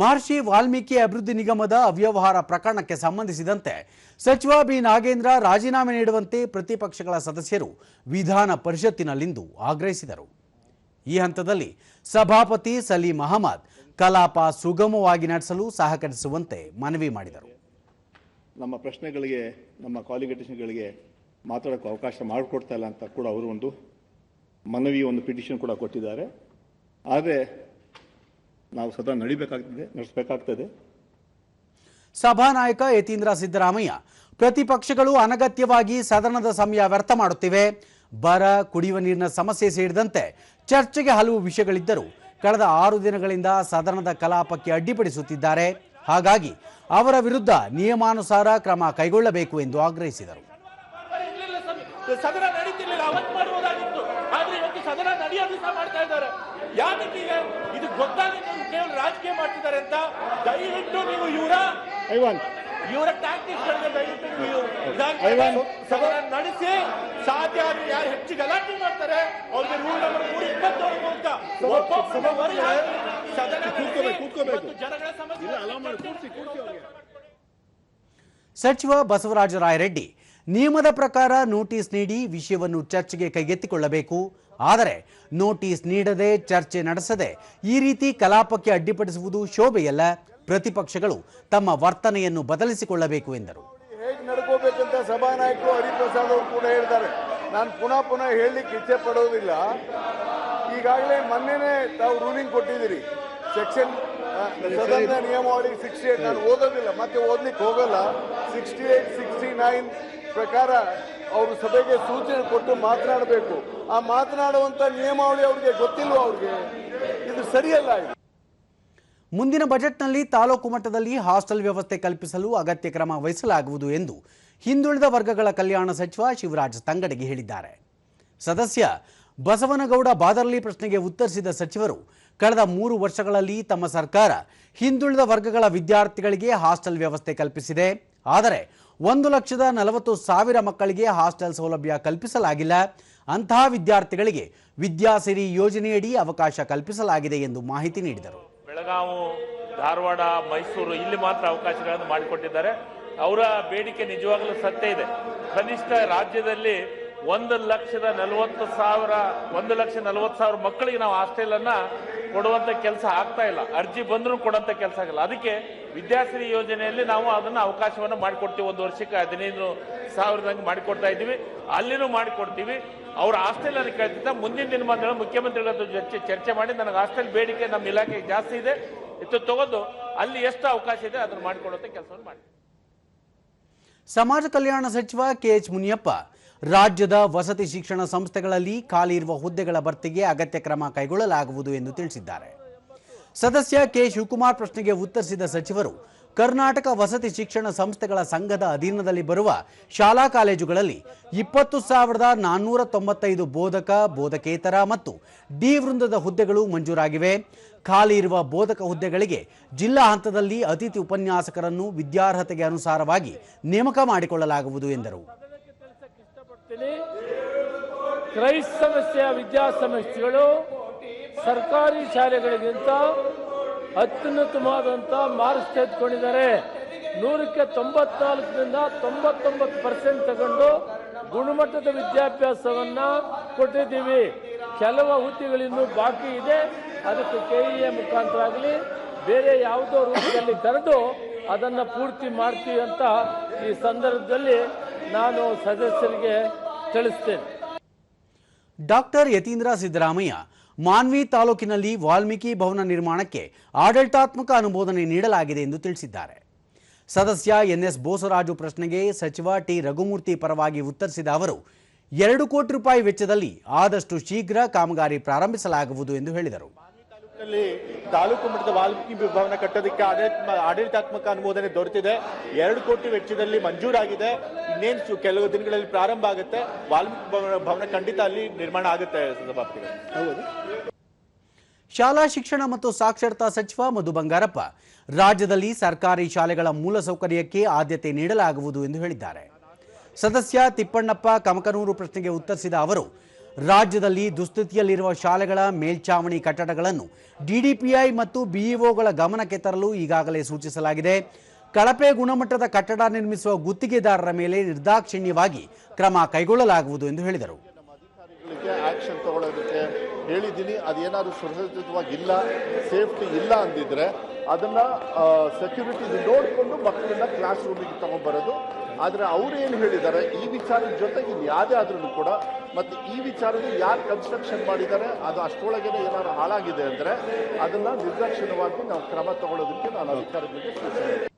ಮಹರ್ಷಿ ವಾಲ್ಮೀಕಿ ಅಭಿವೃದ್ಧಿ ನಿಗಮದ ಅವ್ಯವಹಾರ ಪ್ರಕರಣಕ್ಕೆ ಸಂಬಂಧಿಸಿದಂತೆ ಸಚಿವ ಬಿ ನಾಗೇಂದ್ರ ರಾಜೀನಾಮೆ ನೀಡುವಂತೆ ಪ್ರತಿಪಕ್ಷಗಳ ಸದಸ್ಯರು ವಿಧಾನ ಪರಿಷತ್ತಿನಲ್ಲಿಂದು ಆಗ್ರಹಿಸಿದರು. ಈ ಹಂತದಲ್ಲಿ ಸಭಾಪತಿ ಸಲೀಂ ಅಹಮದ್ ಕಲಾಪ ಸುಗಮವಾಗಿ ನಡೆಸಲು ಸಹಕರಿಸುವಂತೆ ಮನವಿ ಮಾಡಿದರು. ನಮ್ಮ ಪ್ರಶ್ನೆಗಳಿಗೆ ನಮ್ಮ ಕ್ವಾಲಿಫಿಕೇಷನ್ಗಳಿಗೆ ಮಾತಾಡೋಕ್ಕೆ ಅವಕಾಶ ಮಾಡಿಕೊಡ್ತಾ ಇಲ್ಲ ಅಂತ ಕೂಡ ಅವರು ಒಂದು ಮನವಿ ಒಂದು ಪಿಟಿಷನ್ ಕೂಡ ಕೊಟ್ಟಿದ್ದಾರೆ. ಆದರೆ ನಾವು ಸದಾ ನಡೆಸಬೇಕಾಗ್ತದೆ. ಸಭಾನಾಯಕ ಯತೀಂದ್ರ ಸಿದ್ದರಾಮಯ್ಯ ಪ್ರತಿಪಕ್ಷಗಳು ಅನಗತ್ಯವಾಗಿ ಸದನದ ಸಮಯ ವ್ಯರ್ಥ ಮಾಡುತ್ತಿವೆ. ಬರ, ಕುಡಿಯುವ ನೀರಿನ ಸಮಸ್ಯೆ ಸೇರಿದಂತೆ ಚರ್ಚೆಗೆ ಹಲವು ವಿಷಯಗಳಿದ್ದರೂ ಕಳೆದ 6 ದಿನಗಳಿಂದ ಸದನದ ಕಲಾಪಕ್ಕೆ ಅಡ್ಡಿಪಡಿಸುತ್ತಿದ್ದಾರೆ. ಹಾಗಾಗಿ ಅವರ ವಿರುದ್ಧ ನಿಯಮಾನುಸಾರ ಕ್ರಮ ಕೈಗೊಳ್ಳಬೇಕು ಎಂದು ಆಗ್ರಹಿಸಿದರು. ಸದನ ನಡೀತಿರ್ಲಿಲ್ಲ, ಅವತ್ತು ಮಾಡಬಹುದಾಗಿತ್ತು, ಆದ್ರೆ ಇವತ್ತು ಸದನ ನಡೆಯೋದು ಸಹ ಮಾಡ್ತಾ ಇದ್ದಾರೆ. ಯಾಕೆ ಇದು ಗೊತ್ತಾಗಿ ಕೇವಲ ರಾಜಕೀಯ ಮಾಡ್ತಿದ್ದಾರೆ ಅಂತ ದಯವಿಟ್ಟು ನೀವು ಇವರ ಟ್ಯಾಕ್ಟಿಕ್ಸ್ಗಳಿಗೆ ದಯವಿಟ್ಟು ನೀವು ಸದನ ನಡೆಸಿ. ಸಾಧ್ಯ ಆದ್ರೆ ಯಾರು ಹೆಚ್ಚು ಗಲಾಟೆ ಮಾಡ್ತಾರೆ ಅವ್ರಿಗೆ ರೂಲ್ ನಂಬರ್ 327 ಮೂಲಕ ಜನಗಳ ಸಮಸ್ಯೆ. ಸಚಿವ ಬಸವರಾಜ ರಾಯರೆಡ್ಡಿ ನಿಯಮದ ಪ್ರಕಾರ ನೋಟಿಸ್ ನೀಡಿ ವಿಷಯವನ್ನು ಚರ್ಚೆಗೆ ಕೈಗೆತ್ತಿಕೊಳ್ಳಬೇಕು. ಆದರೆ ನೋಟಿಸ್ ನೀಡದೆ ಚರ್ಚೆ ನಡೆಸದೆ ಈ ರೀತಿ ಕಲಾಪಕ್ಕೆ ಅಡ್ಡಿಪಡಿಸುವುದು ಶೋಭೆಯಲ್ಲ. ಪ್ರತಿಪಕ್ಷಗಳು ತಮ್ಮ ವರ್ತನೆಯನ್ನು ಬದಲಿಸಿಕೊಳ್ಳಬೇಕು ಎಂದರು. ಹೇಗೆ ನಡ್ಕೋಬೇಕಂತ ಸಭಾನಾಯಕರು ಹರಿಪ್ರಸಾದ್ ಅವರು ಕೂಡ ಹೇಳ್ತಾರೆ. ನಾನು ಪುನಃ ಹೇಳಲಿಕ್ಕೆ ಇಚ್ಛೆ ಪಡೋದಿಲ್ಲ. ಈಗಾಗಲೇ ಮೊನ್ನೆನೇ ತಾವು ರೂಲಿಂಗ್ ಕೊಟ್ಟಿದ್ದೀರಿ. ಸೆಕ್ಷನ್ ಸದನದ ನಿಯಮಾವಳಿ 68 ನಾನು ಓದೋದಿಲ್ಲ, ಮತ್ತೆ ಓದ್ಲಿಕ್ಕೆ ಹೋಗಲ್ಲ. 68, 69 ಪ್ರಕಾರ ಅವರು ಸಭೆಗೆ ಸೂಚನೆ ಕೊಟ್ಟು ಮಾತನಾಡಬೇಕು. ಆ ಮಾತನಾಡುವಂತ ನಿಯಮಾವಳಿ ಅವ್ರಿಗೆ ಗೊತ್ತಿಲ್ವ? ಅವ್ರಿಗೆ ಇದು ಸರಿಯಲ್ಲ. ಮುಂದಿನ ಬಜೆಟ್ನಲ್ಲಿ ತಾಲೂಕು ಮಟ್ಟದಲ್ಲಿ ಹಾಸ್ಟೆಲ್ ವ್ಯವಸ್ಥೆ ಕಲ್ಪಿಸಲು ಅಗತ್ಯ ಕ್ರಮ ವಹಿಸಲಾಗುವುದು ಎಂದು ಹಿಂದುಳಿದ ವರ್ಗಗಳ ಕಲ್ಯಾಣ ಸಚಿವ ಶಿವರಾಜ್ ತಂಗಡಗಿ ಹೇಳಿದ್ದಾರೆ. ಸದಸ್ಯ ಬಸವನಗೌಡ ಬಾದರ್ಲಿ ಪ್ರಶ್ನೆಗೆ ಉತ್ತರಿಸಿದ ಸಚಿವರು, ಕಳೆದ 3 ವರ್ಷಗಳಲ್ಲಿ ತಮ್ಮ ಸರ್ಕಾರ ಹಿಂದುಳಿದ ವರ್ಗಗಳ ವಿದ್ಯಾರ್ಥಿಗಳಿಗೆ ಹಾಸ್ಟೆಲ್ ವ್ಯವಸ್ಥೆ ಕಲ್ಪಿಸಿದೆ. ಆದರೆ 1,40,000 ಮಕ್ಕಳಿಗೆ ಹಾಸ್ಟೆಲ್ ಸೌಲಭ್ಯ ಕಲ್ಪಿಸಲಾಗಿಲ್ಲ. ಅಂತಹ ವಿದ್ಯಾರ್ಥಿಗಳಿಗೆ ವಿದ್ಯಾಸಿರಿ ಯೋಜನೆಯಡಿ ಅವಕಾಶ ಕಲ್ಪಿಸಲಾಗಿದೆ ಎಂದು ಮಾಹಿತಿ ನೀಡಿದರು. ಬೆಳಗಾವಿ, ಧಾರವಾಡ, ಮೈಸೂರು ಇಲ್ಲಿ ಮಾತ್ರ ಅವಕಾಶಗಳನ್ನು ಮಾಡಿಕೊಟ್ಟಿದ್ದಾರೆ. ಅವರ ಬೇಡಿಕೆ ನಿಜವಾಗಲೂ ಸತ್ಯ ಇದೆ. ಕನಿಷ್ಠ ರಾಜ್ಯದಲ್ಲಿ 1,40,000 ಮಕ್ಕಳಿಗೆ ನಾವು ಹಾಸ್ಟೆಲ್ ಅನ್ನ ಕೊಡುವಂತ ಕೆಲಸ ಆಗ್ತಾ ಇಲ್ಲ. ಅರ್ಜಿ ಬಂದರೂ ಕೊಡುವಂತ ಕೆಲಸ ಆಗಿಲ್ಲ. ಅದಕ್ಕೆ ವಿದ್ಯಾಸಿರಿ ಯೋಜನೆಯಲ್ಲಿ ನಾವು ಅದನ್ನ ಅವಕಾಶವನ್ನು ಮಾಡಿಕೊಡ್ತೀವಿ. 1 ವರ್ಷಕ್ಕೆ 15,000 ಮಾಡಿಕೊಡ್ತಾ ಇದ್ದೀವಿ. ಅಲ್ಲಿನೂ ಮಾಡಿಕೊಡ್ತೀವಿ. ಅವ್ರ ಹಾಸ್ಟೆಲ್ ಅನ್ನು ಕೇಳ್ತಿದ್ದ ಮುಂದಿನ ದಿನಮಾನಗಳ ಮುಖ್ಯಮಂತ್ರಿಗಳ ಜೊತೆ ಚರ್ಚೆ ಮಾಡಿ ನನಗೆ ಹಾಸ್ಟೆಲ್ ಬೇಡಿಕೆ ನಮ್ಮ ಇಲಾಖೆಗೆ ಜಾಸ್ತಿ ಇದೆ, ಇದು ತಗೊಂಡು ಅಲ್ಲಿ ಎಷ್ಟು ಅವಕಾಶ ಇದೆ ಅದನ್ನು ಮಾಡಿಕೊಡುವಂತ ಕೆಲಸವನ್ನು ಮಾಡಿ. ಸಮಾಜ ಕಲ್ಯಾಣ ಸಚಿವ ಕೆಎಚ್ ಮುನಿಯಪ್ಪ ರಾಜ್ಯದ ವಸತಿ ಶಿಕ್ಷಣ ಸಂಸ್ಥೆಗಳಲ್ಲಿ ಖಾಲಿ ಇರುವ ಹುದ್ದೆಗಳ ಭರ್ತಿಗೆ ಅಗತ್ಯ ಕ್ರಮ ಕೈಗೊಳ್ಳಲಾಗುವುದು ಎಂದು ತಿಳಿಸಿದ್ದಾರೆ. ಸದಸ್ಯ ಕೆ ಶಿವಕುಮಾರ್ ಪ್ರಶ್ನೆಗೆ ಉತ್ತರಿಸಿದ ಸಚಿವರು, ಕರ್ನಾಟಕ ವಸತಿ ಶಿಕ್ಷಣ ಸಂಸ್ಥೆಗಳ ಸಂಘದ ಅಧೀನದಲ್ಲಿ ಬರುವ ಶಾಲಾ ಕಾಲೇಜುಗಳಲ್ಲಿ 20,495 ಬೋಧಕ, ಬೋಧಕೇತರ ಮತ್ತು ಡಿ ವೃಂದದ ಹುದ್ದೆಗಳು ಮಂಜೂರಾಗಿವೆ. ಖಾಲಿ ಇರುವ ಬೋಧಕ ಹುದ್ದೆಗಳಿಗೆ ಜಿಲ್ಲಾ ಹಂತದಲ್ಲಿ ಅತಿಥಿ ಉಪನ್ಯಾಸಕರನ್ನು ವಿದ್ಯಾರ್ಹತೆಗೆ ಅನುಸಾರವಾಗಿ ನೇಮಕ ಮಾಡಿಕೊಳ್ಳಲಾಗುವುದು ಎಂದರು. ಕ್ರೈಸ್ತ ಸಂಸ್ಥೆಯ ವಿದ್ಯಾಸಂಸ್ಥೆಗಳು ಸರ್ಕಾರಿ ಶಾಲೆಗಳಿಗಿಂತ ಅತ್ಯುನ್ನತವಾದಂಥ ಮಾರ್ಕ್ಸ್ ತೆಗೆದುಕೊಂಡಿದ್ದಾರೆ. 100ಕ್ಕೆ 94ರಿಂದ 99% ತಗೊಂಡು ಗುಣಮಟ್ಟದ ವಿದ್ಯಾಭ್ಯಾಸವನ್ನ ಕೊಟ್ಟಿದ್ದೀವಿ. ಕೆಲವು ಹುದ್ದೆಗಳಿನ್ನೂ ಬಾಕಿ ಇದೆ. ಅದಕ್ಕೆ ಕೆಇಎ ಮುಖಾಂತರ ಆಗಲಿ ಬೇರೆ ಯಾವುದೋ ರೂಪದಲ್ಲಿ ಕರೆದು ಅದನ್ನು ಪೂರ್ತಿ ಮಾಡ್ತೀವಿ ಅಂತ ಈ ಸಂದರ್ಭದಲ್ಲಿ ನಾನು ಸದಸ್ಯರಿಗೆ ತಿಳಿಸ್ತೇನೆ. ಡಾಕ್ಟರ್ ಯತೀಂದ್ರ ಸಿದ್ದರಾಮಯ್ಯ ಮಾನ್ವಿ ತಾಲೂಕಿನಲ್ಲಿ ವಾಲ್ಮೀಕಿ ಭವನ ನಿರ್ಮಾಣಕ್ಕೆ ಆಡಳಿತಾತ್ಮಕ ಅನುಮೋದನೆ ನೀಡಲಾಗಿದೆ ಎಂದು ತಿಳಿಸಿದ್ದಾರೆ. ಸದಸ್ಯ ಎನ್ಎಸ್ ಬೋಸರಾಜು ಪ್ರಶ್ನೆಗೆ ಸಚಿವ ಟಿ ರಘುಮೂರ್ತಿ ಪರವಾಗಿ ಉತ್ತರಿಸಿದ ಅವರು, 2 ಕೋಟಿ ರೂಪಾಯಿ ವೆಚ್ಚದಲ್ಲಿ ಆದಷ್ಟು ಶೀಘ್ರ ಕಾಮಗಾರಿ ಪ್ರಾರಂಭಿಸಲಾಗುವುದು ಎಂದು ಹೇಳಿದರು. ತಾಲೂಕು ಮಟ್ಟದ ವಾಲ್ಮೀಕಿ ಭವನ ಕಟ್ಟೋದಕ್ಕೆ ಆಡಳಿತಾತ್ಮಕ ಅನುಮೋದನೆ ದೊರೆತಿದೆ. 2 ಕೋಟಿ ವೆಚ್ಚದಲ್ಲಿ ಮಂಜೂರಾಗಿದೆ. ಇನ್ನೇನು ಕೆಲವು ದಿನಗಳಲ್ಲಿ ಪ್ರಾರಂಭ ಆಗುತ್ತೆ. ವಾಲ್ಮೀಕಿ ಭವನ ಖಂಡಿತ ಅಲ್ಲಿ ನಿರ್ಮಾಣ ಆಗುತ್ತೆ. ಶಾಲಾ ಶಿಕ್ಷಣ ಮತ್ತು ಸಾಕ್ಷರತಾ ಸಚಿವ ಮಧು ಬಂಗಾರಪ್ಪ ರಾಜ್ಯದಲ್ಲಿ ಸರ್ಕಾರಿ ಶಾಲೆಗಳ ಮೂಲಸೌಕರ್ಯಕ್ಕೆ ಆದ್ಯತೆ ನೀಡಲಾಗುವುದು ಎಂದು ಹೇಳಿದ್ದಾರೆ. ಸದಸ್ಯ ತಿಪ್ಪಣ್ಣಪ್ಪ ಕಮಕನೂರು ಪ್ರಶ್ನೆಗೆ ಉತ್ತರಿಸಿದ ಅವರು, ರಾಜ್ಯದಲ್ಲಿ ದುಸ್ಥಿತಿಯಲ್ಲಿರುವ ಶಾಲೆಗಳ ಮೇಲ್ಛಾವಣಿ ಕಟ್ಟಡಗಳನ್ನು ಡಿಡಿಪಿಐ ಮತ್ತು ಬಿಇಒಗಳ ಗಮನಕ್ಕೆ ತರಲು ಈಗಾಗಲೇ ಸೂಚಿಸಲಾಗಿದೆ. ಕಳಪೆ ಗುಣಮಟ್ಟದ ಕಟ್ಟಡ ನಿರ್ಮಿಸುವ ಗುತ್ತಿಗೆದಾರರ ಮೇಲೆ ನಿರ್ದಾಕ್ಷಿಣ್ಯವಾಗಿ ಕ್ರಮ ಕೈಗೊಳ್ಳಲಾಗುವುದು ಎಂದು ಹೇಳಿದರು. ಆಕ್ಷನ್ ತಗೊಳ್ಳೋದಕ್ಕೆ ಹೇಳಿದ್ದೀನಿ. ಅದೇನಾದ್ರು ಸುರಕ್ಷಿತವಾಗಿಲ್ಲ, ಸೇಫ್ಟಿ ಇಲ್ಲ ಅಂದಿದ್ರೆ ಅದನ್ನ ಸೆಕ್ಯೂರಿಟಿ ನೋಡಿಕೊಂಡು ಮಕ್ಕಳನ್ನ ಕ್ಲಾಸ್ ರೂಮಿಗೆ ತಗೊಂಡ್ಬರೋದು. ಆದರೆ ಅವರು ಏನು ಹೇಳಿದ್ದಾರೆ, ಈ ವಿಚಾರದ ಜೊತೆಗೆ ಯಾವುದೇ ಆದ್ರೂ ಕೂಡ ಮತ್ತು ಈ ವಿಚಾರದಲ್ಲಿ ಯಾರು ಕನ್ಸ್ಟ್ರಕ್ಷನ್ ಮಾಡಿದ್ದಾರೆ ಅದು ಅಷ್ಟರೊಳಗೆ ಏನಾದ್ರು ಹಾಳಾಗಿದೆ ಅಂದರೆ ಅದನ್ನು ನಿರ್ದಾಕ್ಷಿಣ್ಯವಾಗಿ ನಾವು ಕ್ರಮ ತಗೊಳ್ಳೋದಕ್ಕೆ ನಾನು ಅಧಿಕಾರಿಗಳಿಗೆ ಸೂಚನೆ